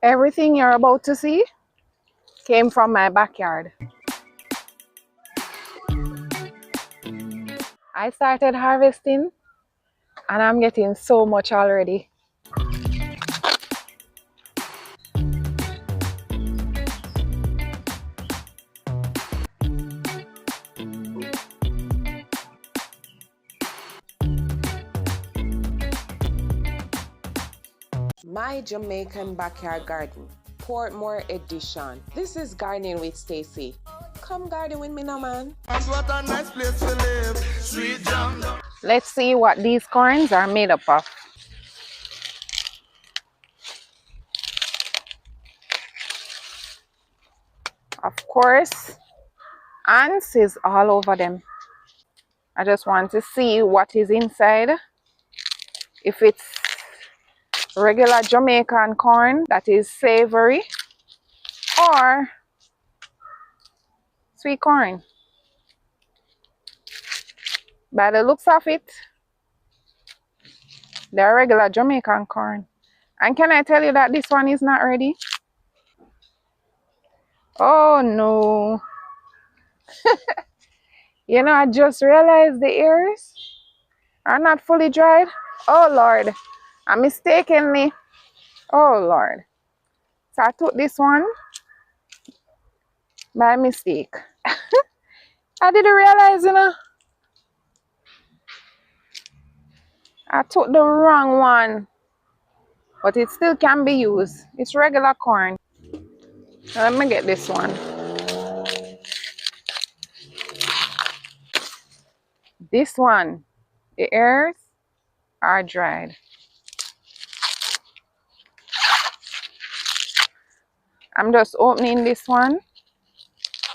Everything you're about to see came from my backyard. I started harvesting and I'm getting so much already. My Jamaican Backyard Garden, Portmore Edition. This is Gardening with Stacey. Come garden with me now, man. What a nice place to live. Sweet jam. Let's see what these corns are made up of. Of course, ants is all over them. I just want to see what is inside. If it's regular Jamaican corn that is savory or sweet corn. By the looks of it, they're regular Jamaican corn. And can I tell you that this one is not ready? Oh no. You know, I just realized the ears are not fully dried. Oh Lord, I mistakenly. Oh Lord. So I took this one by mistake. I didn't realize, you know. I took the wrong one. But it still can be used. It's regular corn. Let me get this one. This one, the ears are dried. I'm just opening this one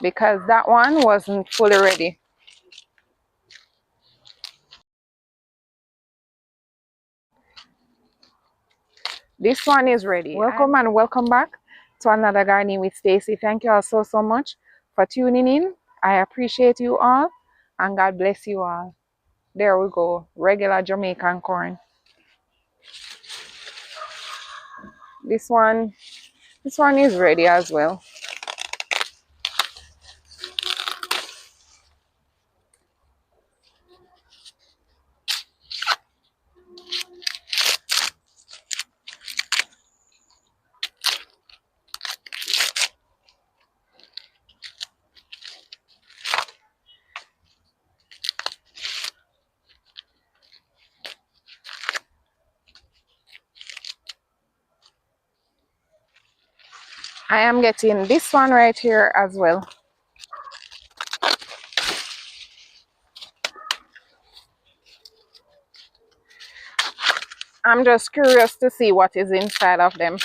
because that one wasn't fully ready. This one is ready. Welcome and welcome back to another Gardening with Stacey. Thank you all so much for tuning in. I appreciate you all and God bless you all. There we go. Regular Jamaican corn. This one is ready as well. I am getting this one right here as well. I'm just curious to see what is inside of them.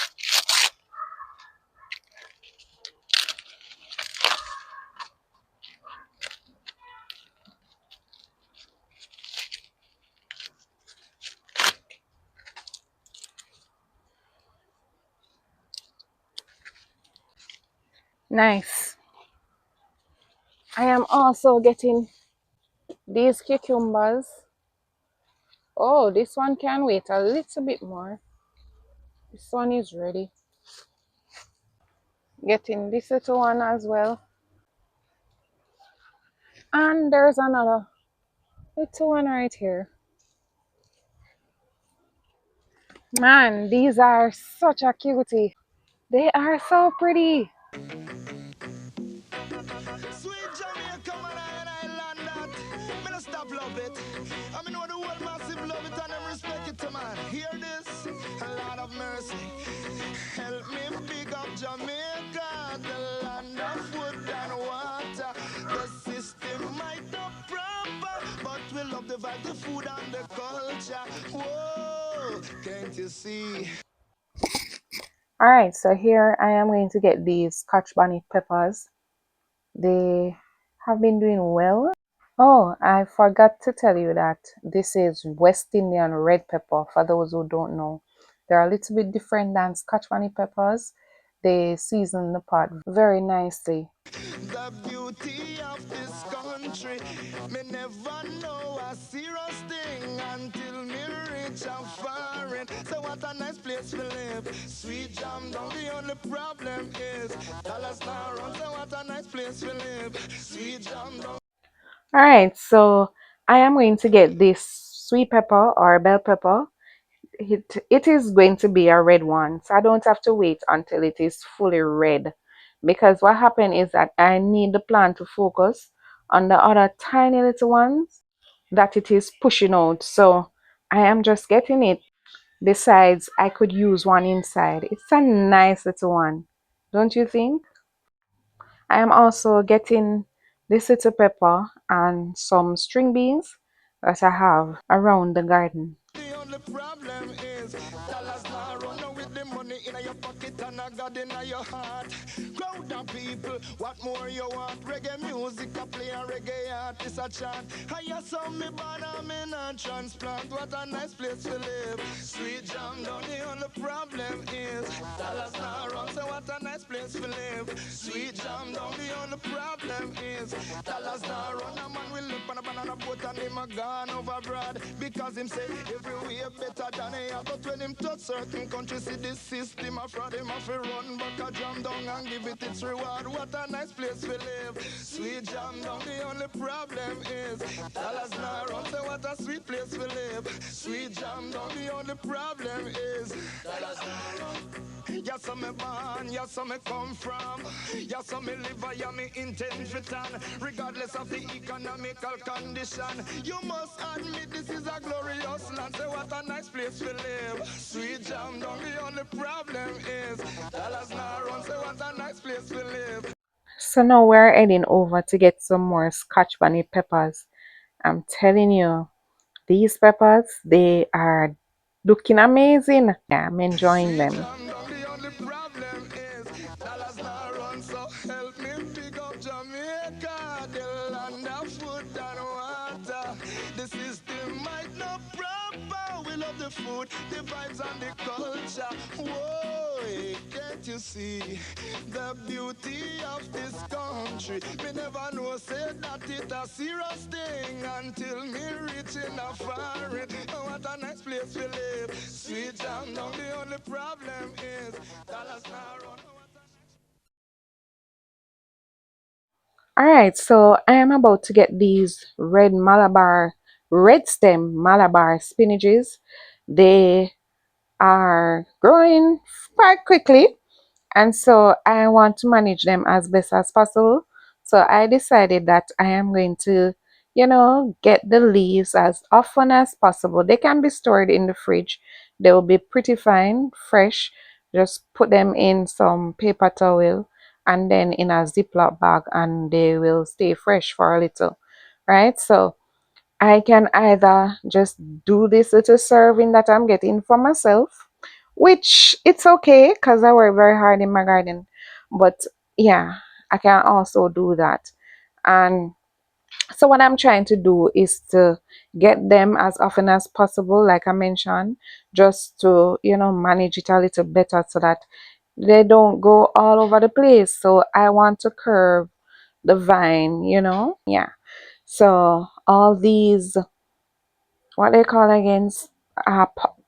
Nice. I am also getting these cucumbers. Oh, this one can wait a little bit more. This one is ready. Getting this little one as well. And there's another little one right here. Man, these are such a cutie. They are so pretty. Sweet Jamaica, man, I land that. Me no stop love it. I mean, know the world massive love it and them respect it to man. Hear this? A lot of mercy. Help me big up Jamaica, the land of wood and water. The system might not proper, but we love the vibe, the food and the culture. Whoa, can't you see? Alright, so here I am going to get these Scotch bonnet peppers. They have been doing well. Oh, I forgot to tell you that this is West Indian red pepper, for those who don't know. They're a little bit different than Scotch bonnet peppers. They season the pot very nicely. The beauty of this country. country. Me never know a serious thing until me reach a foreign. So what a nice place to live. Sweet jam down, the only problem is dollars now run. So what a nice place to live. Sweet jam down. All right, so I am going to get this sweet pepper or bell pepper. It is going to be a red one, so I don't have to wait until it is fully red, because what happened is that I need the plant to focus on the other tiny little ones that it is pushing out. So I am just getting it. Besides, I could use one inside. It's a nice little one, don't you think? I am also getting this little pepper and some string beans that I have around the garden. The only problem is dollars now run with the money in your pocket and a God in your heart. Crowd of people, what more you want? Reggae music, I play a reggae artist a chant. I saw me born and me not transplant. What a nice place to live. Sweet jam down, the only problem is dollars now run. So what a nice place to live. Sweet jam down, the only problem is dollars now run. A man will live on a banana boat and him a gone over broad because him say everywhere better than he have. But when him touch certain countries, see this system a fraud, him have to run back a jam down and give it its reward. What a nice place to live. Sweet jam down, the only problem is dollars now run. So what a sweet place to live. Sweet jam down, the only problem is dollars now run. Yes, so me born, yes, so me come from. Yes, so me live, I am me intent return. Regardless of the economical condition, you must admit this is a glorious land. So what a nice place to live. Sweet jam down, the only problem is dollars now run. So what a nice place to live. So now we're heading over to get some more Scotch bonnet peppers. I'm telling you, these peppers, they are looking amazing. Yeah, I'm enjoying Sweet them. jam down, the only problem is dollars now run. So help me pick up Jamaica, the land of food and water. The system might not proper. We love the food, the vibes and the culture. Whoa, can't you see the beauty of this country? Me never know say that it a serious thing until me reach in a foreign. Oh, what a nice place to live. Sweet jam down, the only problem is dollars now run. All right, so I am about to get these red stem Malabar spinaches. They are growing quite quickly, and so I want to manage them as best as possible. So I decided that I am going to, get the leaves as often as possible. They can be stored in the fridge. They will be pretty fine, fresh. Just put them in some paper towel and then in a Ziploc bag, and they will stay fresh for a little, right? So I can either just do this little serving that I'm getting for myself, which it's okay because I work very hard in my garden. But yeah, I can also do that. And so what I'm trying to do is to get them as often as possible, like I mentioned, just to, manage it a little better so that they don't go all over the place. So I want to curve the vine. Yeah. So all these, what they call again,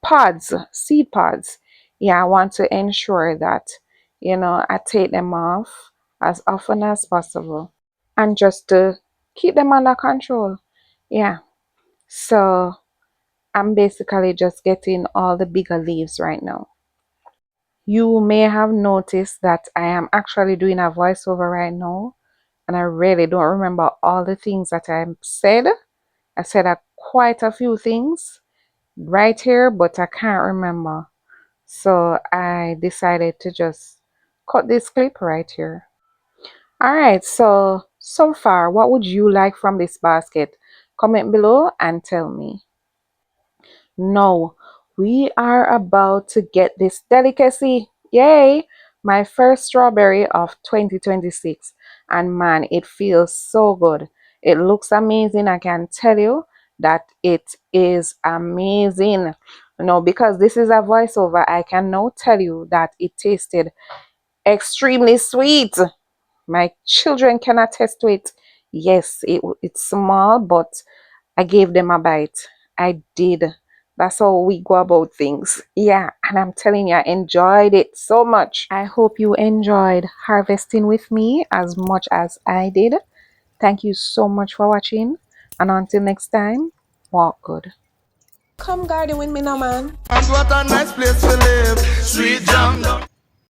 pods, seed pods. Yeah, I want to ensure that, I take them off as often as possible and just to keep them under control. Yeah. So I'm basically just getting all the bigger leaves right now. You may have noticed that I am actually doing a voiceover right now, and I really don't remember all the things that I said. I said quite a few things right here, but I can't remember. So I decided to just cut this clip right here. All right, so far, what would you like from this basket? Comment below and tell me. Now, we are about to get this delicacy. Yay! My first strawberry of 2026. And man, it feels so good. It looks amazing. I can tell you that it is amazing. Because this is a voiceover, I can now tell you that it tasted extremely sweet. My children can attest to it. Yes, it's small, but I gave them a bite. I did. That's how we go about things. Yeah, and I'm telling you, I enjoyed it so much. I hope you enjoyed harvesting with me as much as I did. Thank you so much for watching, and until next time, walk good. Come garden with me now, man. And what a nice place to live. Sweet jam.